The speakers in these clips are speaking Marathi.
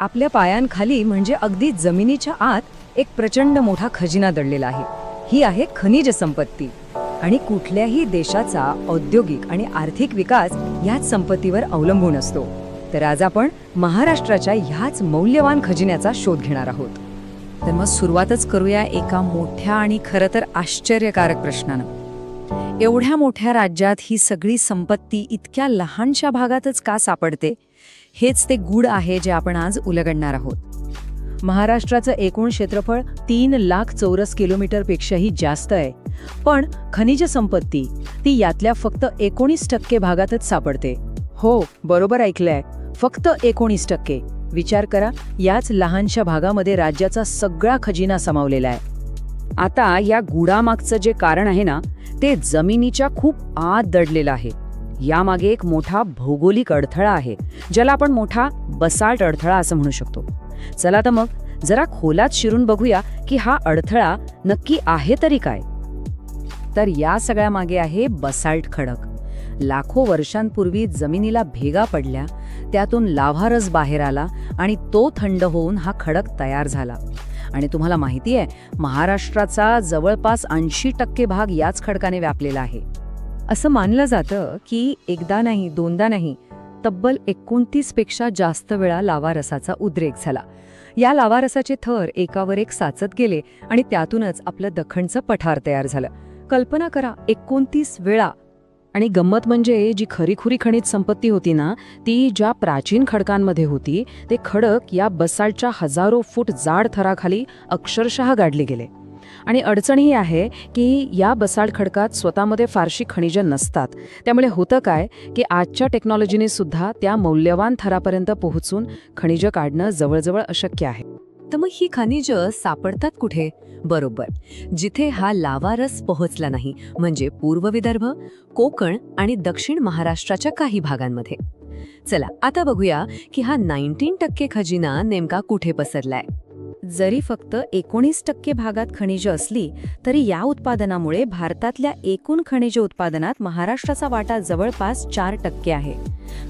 आपल्या पायांखाली म्हणजे अगदी जमिनीच्या आत एक प्रचंड मोठा खजिना दडलेला आहे. ही आहे खनिज संपत्ती. आणि कुठल्याही देशाचा औद्योगिक आणि आर्थिक विकास याच संपत्तीवर अवलंबून असतो. तर आज आपण महाराष्ट्राच्या ह्याच मौल्यवान खजिन्याचा शोध घेणार आहोत. तर मग सुरुवातच करूया एका मोठ्या आणि खरं तर आश्चर्यकारक प्रश्नानं. एवढ्या मोठ्या राज्यात ही सगळी संपत्ती इतक्या लहानशा भागातच का सापडते? हेच ते गूढ आहे जे आपण आज उलगडणार आहोत. महाराष्ट्राचं एकूण क्षेत्रफळ 3 लाख चौरस किलोमीटरपेक्षाही जास्त आहे, पण खनिज संपत्ती ती यातल्या फक्त 19% भागातच सापडते. हो, बरोबर ऐकलंय, फक्त 19%. विचार करा, याच लहानशा भागामध्ये राज्याचा सगळा खजिना सामावलेला आहे. आता या गुढामागचं जे कारण आहे ना, ते जमिनीच्या खूप आत दडलेलं आहे. यामागे एक मोठा भौगोलिक अडथळा आहे, ज्याला आपण मोठा बसाल्ट अडथळा असं म्हणू शकतो. चला तर मग जरा खोलात शिरून बघूया की हा अडथळा नक्की आहे तरी काय. तर या सगळ्या मागे आहे बसाल्ट खडक. लाखो वर्षांपूर्वी जमिनीला भेगा पडल्या, त्यातून लाव्हारस बाहेर आला आणि तो थंड होऊन हा खडक तयार झाला. आणि तुम्हाला माहिती आहे, महाराष्ट्राचा जवळपास 80% भाग याच खडकाने व्यापलेला आहे. असं मानलं जातं की एकदा नाही, दोनदा नाही, तब्बल 29 पेक्षा जास्त वेळा लावारसाचा उद्रेक झाला. या लावारसाचे थर एकावर एक साचत गेले आणि त्यातूनच आपलं दख्खनचं पठार तयार झालं. कल्पना करा, 29 वेळा. आणि गंमत म्हणजे जी खरीखुरी खनिज संपत्ती होती ना, ती ज्या प्राचीन खडकांमध्ये होती, ते खडक या बसाल्टच्या हजारो फूट जाड थराखाली अक्षरशः गाडले गेले. आणि अडचण ही आहे की या बसाल्ट खडकात स्वतःमध्ये फारशी खनिजं नसतात. त्यामुळे होतं काय की आजच्या टेक्नॉलॉजीने सुद्धा त्या मौल्यवान थरापर्यंत पोहोचून खनिजं काढणं जवळजवळ अशक्य आहे. तर मग ही खनिजं सापडतात कुठे? बरोबर, जिथे हा लावारस पोहोचला नाही, म्हणजे पूर्व विदर्भ, कोकण आणि दक्षिण महाराष्ट्राच्या काही भागांमध्ये. चला आता बघूया की हा 19% खजिना नेमका कुठे पसरलाय. जरी फक्त 19% भागात खनिजं असली तरी या उत्पादनामुळे भारतातल्या एकूण खनिज उत्पादनात महाराष्ट्राचा वाटा जवळपास 4% आहे.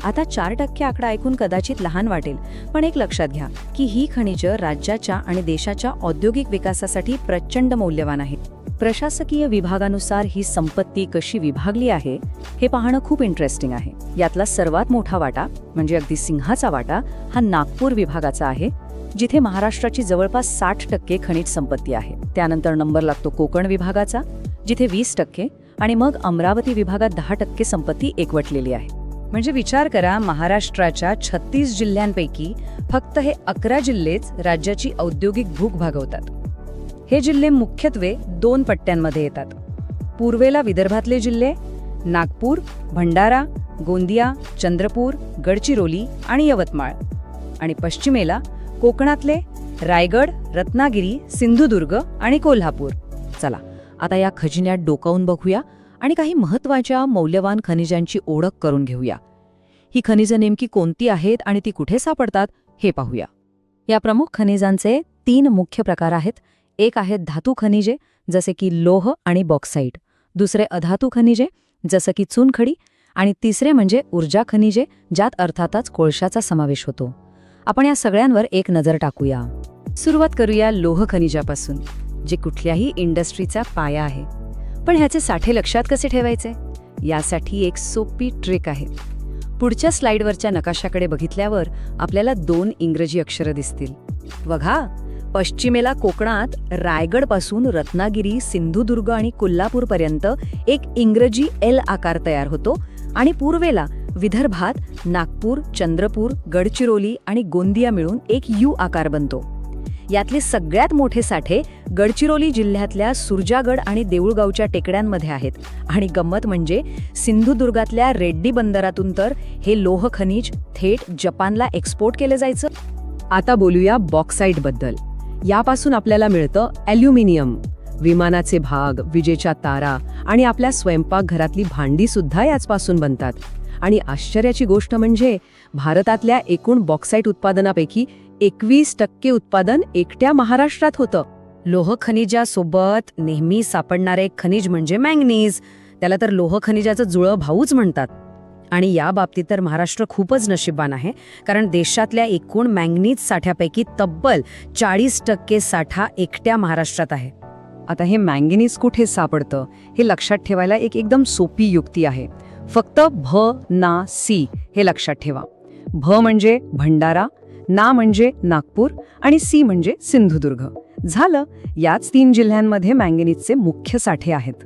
आता 4% आकडा ऐकून कदाचित लहान वाटेल, पण एक लक्षात घ्या की ही खनिजं राज्याच्या आणि देशाच्या औद्योगिक विकासासाठी प्रचंड मौल्यवान आहेत. प्रशासकीय विभागानुसार ही संपत्ती कशी विभागली आहे हे पाहणं खूप इंटरेस्टिंग आहे. यातला सर्वात मोठा वाटा म्हणजे अगदी सिंहाचा वाटा हा नागपूर विभागाचा आहे, जिथे महाराष्ट्राची जवळपास 60% खनिज संपत्ती आहे. त्यानंतर नंबर लागतो कोकण विभागाचा, जिथे 20%, आणि मग अमरावती विभागात 10% संपत्ती एकवटलेली आहे. म्हणजे विचार करा, महाराष्ट्राच्या 36 जिल्ह्यांपैकी फक्त हे 11 जिल्हेच राज्याची औद्योगिक भूक भागवतात. हे जिल्हे मुख्यत्वे 2 पट्ट्यांमध्ये येतात. पूर्वेला विदर्भातले जिल्हे नागपूर, भंडारा, गोंदिया, चंद्रपूर, गडचिरोली आणि यवतमाळ, आणि पश्चिमेला कोकणातले रायगड, रत्नागिरी, सिंधुदुर्ग आणि कोल्हापूर. चला आता या खजिन्यात डोकावून बघूया आणि काही महत्त्वाच्या मौल्यवान खनिजांची ओळख करून घेऊया. ही खनिजं नेमकी कोणती आहेत आणि ती कुठे सापडतात हे पाहूया. या प्रमुख खनिजांचे 3 मुख्य प्रकार आहेत. एक आहेत धातू खनिजे, जसे की लोह आणि बॉक्साईट. दुसरे अधातू खनिजे, जसं की चुनखडी. आणि तिसरे म्हणजे ऊर्जा खनिजे, ज्यात अर्थातच कोळशाचा समावेश होतो. आपण या सगळ्यांवर एक नजर टाकूया. सुरुवात करूया लोह खनिजापासून, जे कुठल्याही इंडस्ट्रीचा पाया आहे. पण ह्याचे साठे लक्षात कसे ठेवायचे? यासाठी एक सोपी ट्रिक आहे. पुढच्या स्लाइडवरच्या नकाशाकडे बघितल्यावर आपल्याला 2 इंग्रजी अक्षरं दिसतील. बघा, पश्चिमेला कोकणात रायगडपासून रत्नागिरी, सिंधुदुर्ग आणि कोल्हापूरपर्यंत एक इंग्रजी एल आकार तयार होतो, आणि पूर्वेला विदर्भात नागपूर, चंद्रपूर, गडचिरोली आणि गोंदिया मिळून एक यू आकार बनतो. यातले सगळ्यात मोठे साठे गडचिरोली जिल्ह्यातल्या सुरजागड आणि देऊळगावच्या टेकड्यांमध्ये आहेत. आणि गंमत म्हणजे सिंधुदुर्गातल्या रेड्डी बंदरातून तर हे लोह खनिज थेट जपानला एक्सपोर्ट केलं जायचं. आता बोलूया बॉक्साईट बद्दल. यापासून आपल्याला मिळतं ॲल्युमिनियम. विमानाचे भाग, विजेच्या तारा आणि आपल्या स्वयंपाकघरातली भांडी सुद्धा याचपासून बनतात. आणि आश्चर्याची गोष्ट म्हणजे भारतातल्या एकूण बॉक्साईट उत्पादनापैकी 21% उत्पादन एकट्या महाराष्ट्रात होतं. लोह खनिजासोबत नेहमी सापडणारे खनिज म्हणजे मँगनीज. त्याला तर लोह खनिजाचं जुळं भाऊच म्हणतात. आणि या बाबतीत तर महाराष्ट्र खूपच नशीबवान आहे, कारण देशातल्या एकूण मॅंगनीज साठ्यापैकी तब्बल 40% साठा एकट्या महाराष्ट्रात आहे. आता हे मॅंगनीज कुठे सापडतं हे लक्षात ठेवायला एक एकदम सोपी युक्ती आहे. फक्त भ ना सी हे लक्षात ठेवा. भ म्हणजे भंडारा, ना म्हणजे नागपूर आणि सी म्हणजे सिंधुदुर्ग. झालं, याच 3 जिल्ह्यांमध्ये मॅंगनीजचे मुख्य साठे आहेत.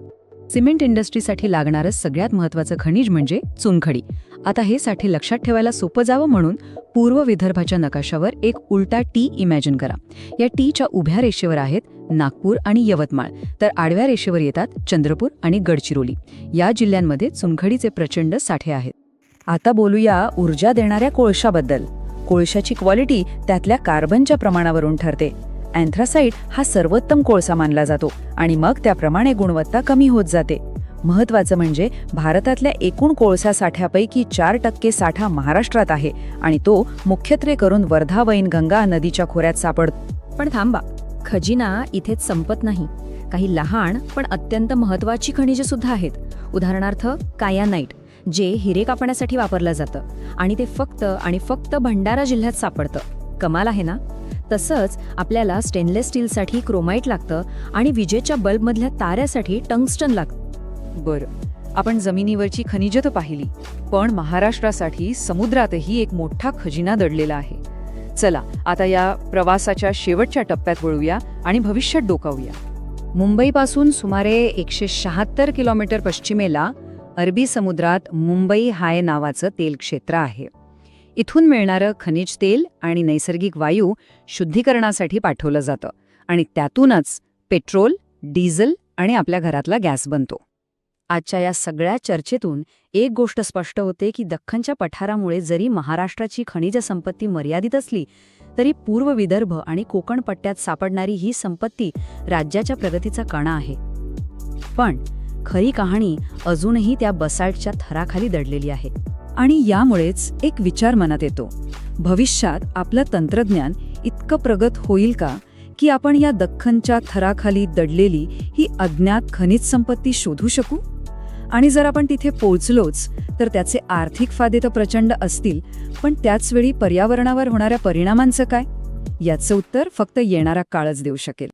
सिमेंट इंडस्ट्रीसाठी लागणारं सगळ्यात महत्त्वाचं खनिज म्हणजे चुनखडी. आता हे साठे लक्षात ठेवायला सोपं जावं म्हणून पूर्व विदर्भाच्या नकाशावर एक उलटा टी इमॅजिन करा. या टीच्या उभ्या रेषेवर आहेत नागपूर आणि यवतमाळ, तर आडव्या रेषेवर येतात चंद्रपूर आणि गडचिरोली. या जिल्ह्यांमध्ये चुनखडीचे प्रचंड साठे आहेत. आता बोलूया ऊर्जा देणाऱ्या कोळशाबद्दल. कोळशाची क्वालिटी त्यातल्या कार्बनच्या प्रमाणावरून ठरते. अँथ्रासाइट हा सर्वोत्तम कोळसा मानला जातो आणि मग त्याप्रमाणे गुणवत्ता कमी होत जाते. महत्त्वाचं म्हणजे भारतातल्या एकूण कोळसा साठ्यापैकी 4% साठा महाराष्ट्रात आहे आणि तो मुख्यत्वे करून वर्धा वैनगंगा नदीच्या खोऱ्यात सापडतो. पण थांबा, खजिना इथेच संपत नाही. काही लहान पण अत्यंत महत्त्वाची खनिजे सुद्धा आहेत. उदाहरणार्थ कायानाइट, जे हिरे कापण्यासाठी वापरलं जातं आणि ते फक्त आणि फक्त भंडारा जिल्ह्यात सापडतं. कमाल आहे ना? तसंच आपल्याला स्टेनलेस स्टीलसाठी क्रोमाइट लागतं आणि विजेच्या बल्बमधल्या ताऱ्यासाठी टंगस्टन लागतं. बरं, आपण जमिनीवरची खनिजं तर पाहिली, पण महाराष्ट्रासाठी समुद्रातही एक मोठा खजिना दडलेला आहे. चला आता या प्रवासाच्या शेवटच्या टप्प्यात वळूया आणि भविष्यात डोकावूया. मुंबईपासून सुमारे 176 किलोमीटर पश्चिमेला अरबी समुद्रात मुंबई हाय नावाचं तेल क्षेत्र आहे. इथून मिळणारं खनिज तेल आणि नैसर्गिक वायू शुद्धीकरणासाठी पाठवलं जातं आणि त्यातूनच पेट्रोल, डिझेल आणि आपल्या घरातला गॅस बनतो. आजच्या या सगळ्या चर्चेतून एक गोष्ट स्पष्ट होते की दख्खनच्या पठारामुळे जरी महाराष्ट्राची खनिज संपत्ती मर्यादित असली तरी पूर्व विदर्भ आणि कोकण पट्ट्यात सापडणारी ही संपत्ती राज्याच्या प्रगतीचा कणा आहे. पण खरी कहाणी अजूनही त्या बसाल्टच्या थराखाली दडलेली आहे. आणि यामुळेच एक विचार मनात येतो, भविष्यात आपलं तंत्रज्ञान इतकं प्रगत होईल का की आपण या दख्खनच्या थराखाली दडलेली ही अज्ञात खनिज संपत्ती शोधू शकू? आणि जर आपण तिथे पोहोचलोच तर त्याचे आर्थिक फायदे तर प्रचंड असतील, पण त्याचवेळी पर्यावरणावर होणाऱ्या परिणामांचं काय? याचं उत्तर फक्त येणारा काळच देऊ शकेल.